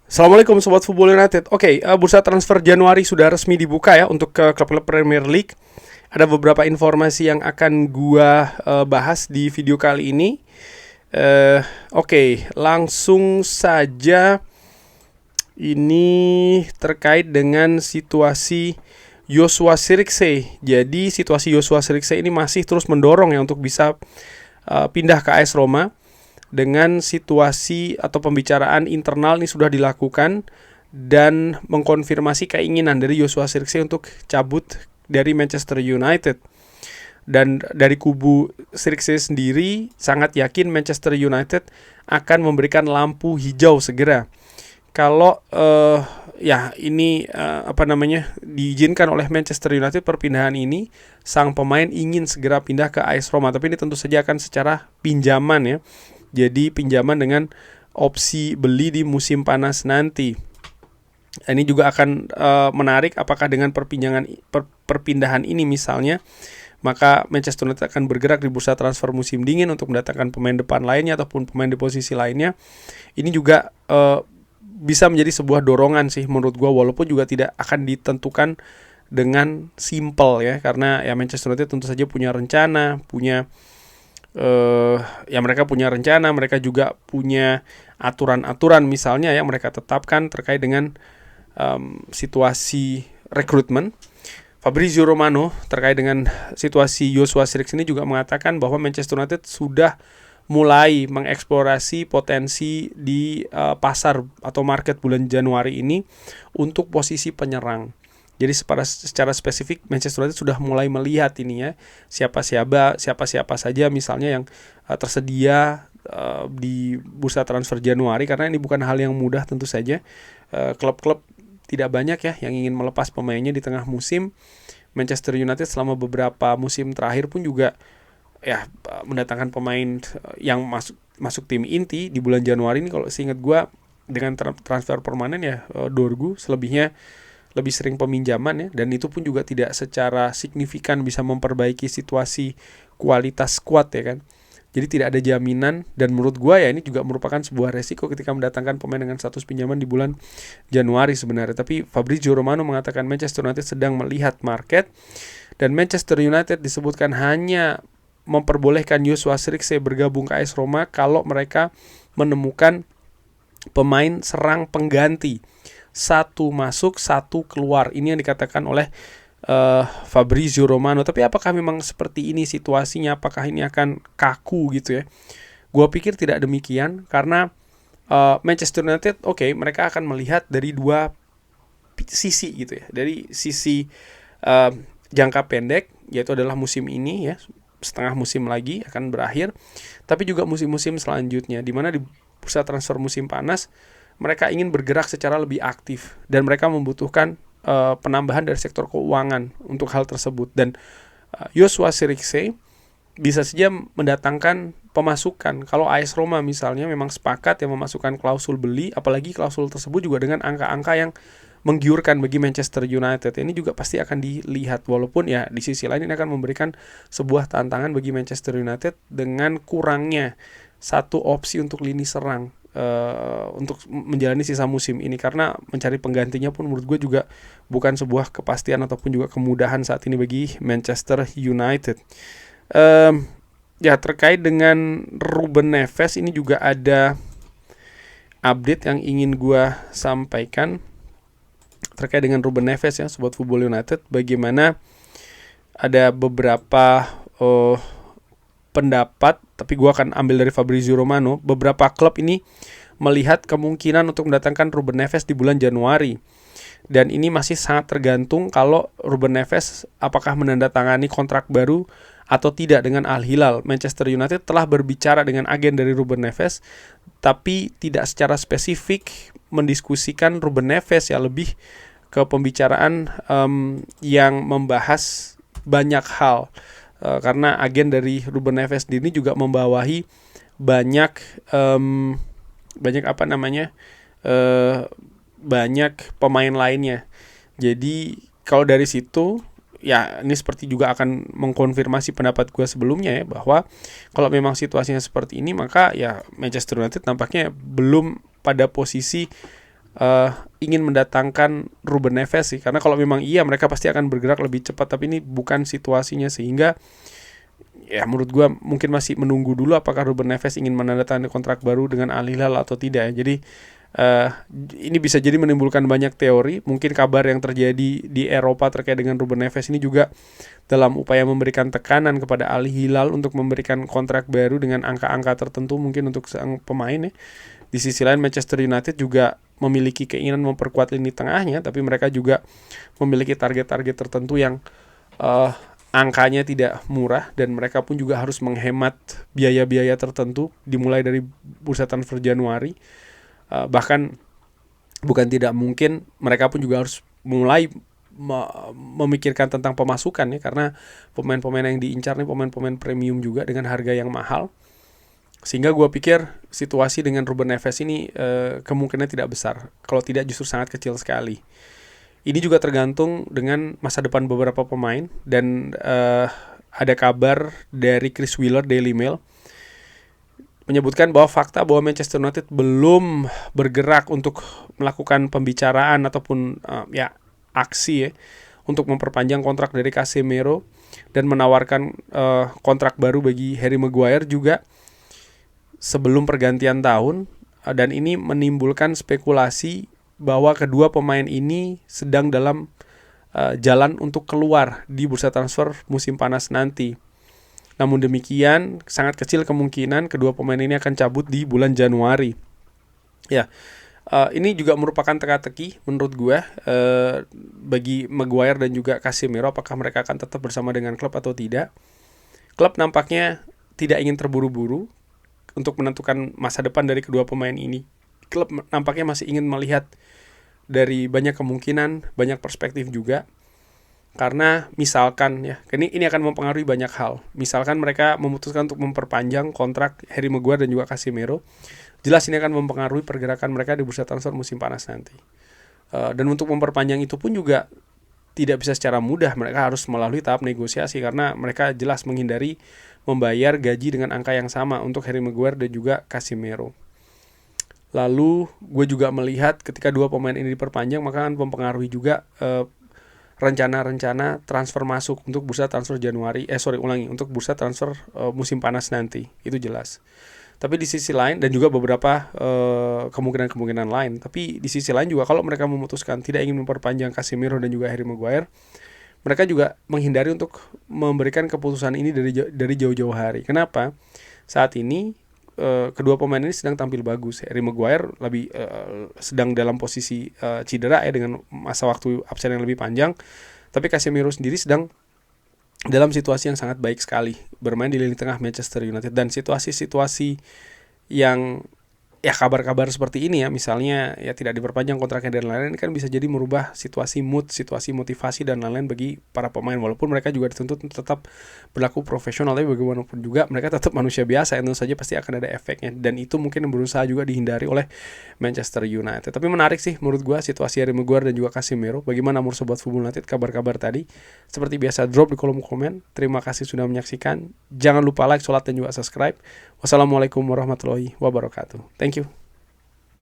Assalamualaikum Sobat Football United. Oke, bursa transfer Januari sudah resmi dibuka ya untuk ke klub-klub Premier League. Ada beberapa informasi yang akan gua bahas di video kali ini. Oke, langsung saja. Ini terkait dengan situasi Joshua Zirkzee. Jadi situasi Joshua Zirkzee ini masih terus mendorong ya untuk bisa pindah ke AS Roma. Dengan situasi atau pembicaraan internal ini sudah dilakukan dan mengkonfirmasi keinginan dari Joshua Zirkzee untuk cabut dari Manchester United. Dan dari kubu Zirkzee sendiri sangat yakin Manchester United akan memberikan lampu hijau segera. Kalau diizinkan oleh Manchester United perpindahan ini, sang pemain ingin segera pindah ke AS Roma, tapi ini tentu saja akan secara pinjaman ya. Jadi pinjaman dengan opsi beli di musim panas nanti. Ini juga akan menarik apakah dengan perpindahan ini misalnya, maka Manchester United akan bergerak di bursa transfer musim dingin untuk mendatangkan pemain depan lainnya ataupun pemain di posisi lainnya. Ini juga bisa menjadi sebuah dorongan sih menurut gue, walaupun juga tidak akan ditentukan dengan simple ya, karena ya Manchester United tentu saja punya rencana, mereka juga punya aturan-aturan misalnya yang mereka tetapkan terkait dengan situasi rekrutmen. Fabrizio Romano terkait dengan situasi Joshua Zirkzee ini juga mengatakan bahwa Manchester United sudah mulai mengeksplorasi potensi di pasar atau market bulan Januari ini untuk posisi penyerang. Jadi secara spesifik Manchester United sudah mulai melihat ini ya, siapa saja misalnya yang tersedia di bursa transfer Januari, karena ini bukan hal yang mudah tentu saja. Klub-klub tidak banyak ya yang ingin melepas pemainnya di tengah musim. Manchester United selama beberapa musim terakhir pun juga ya mendatangkan pemain yang masuk tim inti di bulan Januari ini. Kalau seingat gue dengan transfer permanen ya Dorgu, selebihnya lebih sering peminjaman ya, dan itu pun juga tidak secara signifikan bisa memperbaiki situasi kualitas squad ya kan. Jadi tidak ada jaminan, dan menurut gua ya ini juga merupakan sebuah resiko ketika mendatangkan pemain dengan status pinjaman di bulan Januari sebenarnya. Tapi Fabrizio Romano mengatakan Manchester United sedang melihat market, dan Manchester United disebutkan hanya memperbolehkan Joshua Zirkzee bergabung ke AS Roma kalau mereka menemukan pemain serang pengganti, satu masuk satu keluar. Ini yang dikatakan oleh Fabrizio Romano. Tapi apakah memang seperti ini situasinya? Apakah ini akan kaku gitu ya? Gua pikir tidak demikian, karena Manchester United mereka akan melihat dari dua sisi gitu ya. Dari sisi jangka pendek, yaitu adalah musim ini ya, setengah musim lagi akan berakhir, tapi juga musim-musim selanjutnya, di mana di bursa transfer musim panas mereka ingin bergerak secara lebih aktif, dan mereka membutuhkan penambahan dari sektor keuangan untuk hal tersebut. Dan Joshua Zirkzee bisa saja mendatangkan pemasukan kalau AS Roma misalnya memang sepakat yang memasukkan klausul beli, apalagi klausul tersebut juga dengan angka-angka yang menggiurkan bagi Manchester United. Ini juga pasti akan dilihat, walaupun ya di sisi lain ini akan memberikan sebuah tantangan bagi Manchester United dengan kurangnya satu opsi untuk lini serang untuk menjalani sisa musim ini, karena mencari penggantinya pun menurut gue juga bukan sebuah kepastian ataupun juga kemudahan saat ini bagi Manchester United. Ya terkait dengan Ruben Neves ini juga ada update yang ingin gue sampaikan terkait dengan Ruben Neves ya, Sobat Football United. Bagaimana ada beberapa pendapat, tapi gue akan ambil dari Fabrizio Romano. Beberapa klub ini melihat kemungkinan untuk mendatangkan Ruben Neves di bulan Januari, dan ini masih sangat tergantung kalau Ruben Neves apakah menandatangani kontrak baru atau tidak dengan Al Hilal. Manchester United telah berbicara dengan agen dari Ruben Neves, tapi tidak secara spesifik mendiskusikan Ruben Neves ya, lebih ke pembicaraan yang membahas banyak hal. Karena agen dari Ruben Neves sendiri juga membawahi banyak banyak pemain lainnya. Jadi kalau dari situ ya ini seperti juga akan mengkonfirmasi pendapat gue sebelumnya ya, bahwa kalau memang situasinya seperti ini, maka ya Manchester United nampaknya belum pada posisi ingin mendatangkan Ruben Neves sih, karena kalau memang iya mereka pasti akan bergerak lebih cepat, tapi ini bukan situasinya, sehingga ya menurut gue mungkin masih menunggu dulu apakah Ruben Neves ingin menandatangani kontrak baru dengan Al Hilal atau tidak ya. Jadi ini bisa jadi menimbulkan banyak teori. Mungkin kabar yang terjadi di Eropa terkait dengan Ruben Neves ini juga dalam upaya memberikan tekanan kepada Al Hilal untuk memberikan kontrak baru dengan angka-angka tertentu mungkin untuk sang pemain ya. Di sisi lain Manchester United juga memiliki keinginan memperkuat lini tengahnya, tapi mereka juga memiliki target-target tertentu yang angkanya tidak murah, dan mereka pun juga harus menghemat biaya-biaya tertentu dimulai dari bursa transfer Januari. Bahkan bukan tidak mungkin mereka pun juga harus mulai memikirkan tentang pemasukan ya, karena pemain-pemain yang diincar nih pemain-pemain premium juga dengan harga yang mahal. Sehingga gue pikir situasi dengan Ruben Neves ini kemungkinan tidak besar, kalau tidak justru sangat kecil sekali. Ini juga tergantung dengan masa depan beberapa pemain, dan ada kabar dari Chris Wheeler Daily Mail menyebutkan bahwa fakta bahwa Manchester United belum bergerak untuk melakukan pembicaraan ataupun aksi ya untuk memperpanjang kontrak dari Casemiro dan menawarkan kontrak baru bagi Harry Maguire juga sebelum pergantian tahun, dan ini menimbulkan spekulasi bahwa kedua pemain ini sedang dalam jalan untuk keluar di bursa transfer musim panas nanti. Namun demikian, sangat kecil kemungkinan kedua pemain ini akan cabut di bulan Januari. Ya, ini juga merupakan teka-teki menurut gue bagi Maguire dan juga Casemiro, apakah mereka akan tetap bersama dengan klub atau tidak. Klub nampaknya tidak ingin terburu-buru untuk menentukan masa depan dari kedua pemain ini. Klub nampaknya masih ingin melihat dari banyak kemungkinan, banyak perspektif juga. Karena misalkan ya, ini akan mempengaruhi banyak hal. Misalkan mereka memutuskan untuk memperpanjang kontrak Harry Maguire dan juga Casemiro, jelas ini akan mempengaruhi pergerakan mereka di bursa transfer musim panas nanti. Dan untuk memperpanjang itu pun juga tidak bisa secara mudah, mereka harus melalui tahap negosiasi, karena mereka jelas menghindari membayar gaji dengan angka yang sama untuk Harry Maguire dan juga Casemiro. Lalu gue juga melihat ketika dua pemain ini diperpanjang, maka akan mempengaruhi juga rencana-rencana transfer masuk untuk bursa transfer untuk bursa transfer musim panas nanti, itu jelas. Tapi di sisi lain, dan juga beberapa kemungkinan-kemungkinan lain, tapi di sisi lain juga kalau mereka memutuskan tidak ingin memperpanjang Casemiro dan juga Harry Maguire, mereka juga menghindari untuk memberikan keputusan ini dari jauh-jauh hari. Kenapa? Saat ini kedua pemain ini sedang tampil bagus. Harry Maguire lebih sedang dalam posisi cedera ya, dengan masa waktu absen yang lebih panjang. Tapi Casemiro sendiri sedang dalam situasi yang sangat baik sekali, bermain di lini tengah Manchester United. Dan situasi-situasi yang ya kabar-kabar seperti ini ya, misalnya ya tidak diperpanjang kontraknya dan lain-lain, ini kan bisa jadi merubah situasi mood, situasi motivasi dan lain-lain bagi para pemain. Walaupun mereka juga dituntut untuk tetap berlaku profesional, tapi bagaimanapun juga mereka tetap manusia biasa, yang tentu saja pasti akan ada efeknya, dan itu mungkin berusaha juga dihindari oleh Manchester United. Tapi menarik sih menurut gue situasi Harry Maguire dan juga Casemiro. Bagaimana menurut Sobat Football United kabar-kabar tadi? Seperti biasa drop di kolom komen. Terima kasih sudah menyaksikan. Jangan lupa like, sholat dan juga subscribe. Wassalamualaikum warahmatullahi wabarakatuh. Thank you.